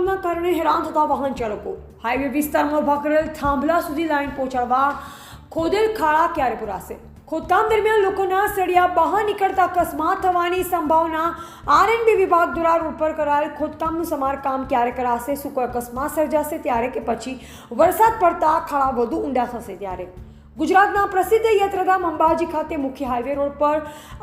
ખાડાઓના કારણે હેરાન થતા વાહન ચાલકો હાઈવે વિસ્તારમાં ઊભા કરેલ થાંભલા સુધી લાઈન પહોંચાડવા ખોદેલ ખાડા ક્યારે પુરાશે? ખોદકામ દરમિયાન લોકોના સળિયા બહાર નીકળતા અકસ્માત થવાની સંભાવના. આરએનબી વિભાગ દ્વારા રોડ પર કરાયેલ ખોદકામનું સમારકામ ક્યારે કરાશે? શું કોઈ અકસ્માત સર્જાશે ત્યારે કે પછી વરસાદ પડતા ખાડા વધુ ઊંડા થશે ત્યારે? ગુજરાતના પ્રસિદ્ધ યાત્રાધામ અંબાજી ખાતે મુખ્ય હાઈવે રોડ પર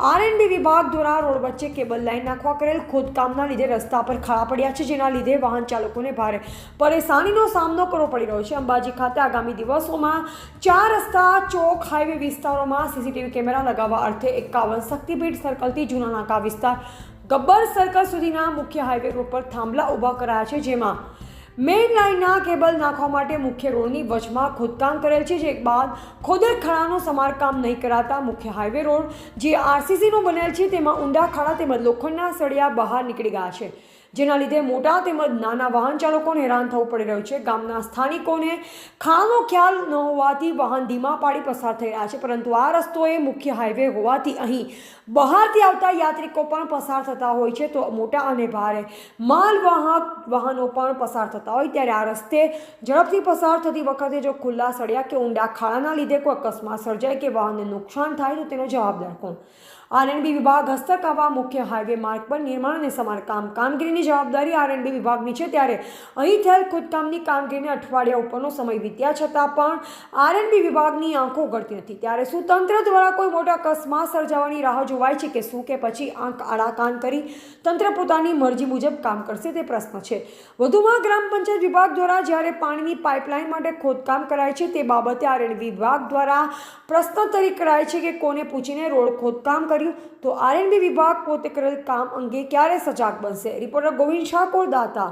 આરએનબી વિભાગ દ્વારા રોડ વચ્ચે કેબલ લાઈન નાખવા કરેલ ખોદકામના લીધે રસ્તા પર ખાડા પડ્યા છે, જેના લીધે વાહન ચાલકોને ભારે પરેશાનીનો સામનો કરવો પડી રહ્યો છે. અંબાજી ખાતે આગામી દિવસોમાં 4 રસ્તા ચોક હાઈવે વિસ્તારોમાં સીસીટીવી કેમેરા લગાવવા અર્થે 51 શક્તિપીઠ સર્કલથી જૂના નાકા વિસ્તાર ગબ્બર સર્કલ સુધીના મુખ્ય હાઈવે રોડ પર થાંભલા ઊભા કરાયા છે, જેમાં મેઇન લાઇનના કેબલ નાખવા માટે મુખ્ય રોડની વચમાં ખોદકામ કરેલ છે. જે બાદ ખોદેલ ખાડાનું સમારકામ નહીં કરાતા મુખ્ય હાઈવે રોડ જે આરસીસીનો બનેલ છે તેમાં ઊંડા ખાડા તેમજ લોખંડના સળિયા બહાર નીકળી ગયા છે, જેના લીધે મોટા તેમજ નાના વાહન ચાલકોને હેરાન થવું પડી રહ્યું છે. ગામના સ્થાનિકોને ખાડાનો ખ્યાલ ન હોવાથી વાહન ધીમા પાડી પસાર થઈ રહ્યા છે, પરંતુ આ રસ્તો એ મુખ્ય હાઈવે હોવાથી અહીં બહારથી આવતા યાત્રિકો પણ પસાર થતા હોય છે, તો મોટા અને ભારે માલવાહક વાહનો પણ પસાર થતા હોય ત્યારે આ રસ્તે ઝડપથી પસાર થતી વખતે જો ખુલ્લા સળિયા કે ઊંડા ખાડાના લીધે કોઈ અકસ્માત સર્જાય કે વાહનને નુકસાન થાય તો તેનો જવાબદાર કોણ? આરએનબી વિભાગ હસ્તક આવા મુખ્ય હાઈવે માર્ગ પર નિર્માણ અને સમારકામ કામગીરીની જવાબદારી આરએનબી વિભાગની છે, ત્યારે અહીં થયેલ ખોદકામની કામગીરીને અઠવાડિયા ઉપરનો સમય વીત્યા છતાં પણ આરએનબી વિભાગની આંખો ઉઘડતી નથી. ત્યારે શું તંત્ર દ્વારા કોઈ મોટા અકસ્માત સર્જાવાની રાહ જોવાય છે કે શું, કે પછી આંખ આડા કાન કરી તંત્ર પોતાની મરજી મુજબ કામ કરશે તે પ્રશ્ન છે. વધુમાં ગ્રામ પંચાયત વિભાગ દ્વારા જ્યારે પાણીની પાઇપલાઇન માટે ખોદકામ કરાય છે તે બાબતે આરએનબી વિભાગ દ્વારા પ્રશ્નોત્તરી કરાય છે કે કોને પૂછીને રોડ ખોદકામ તો આરએનબી વિભાગ પોતે કરેલ કામ અંગે ક્યારે સજાગ બનશે? રિપોર્ટર ગોવિંદ શાહ, દાતા.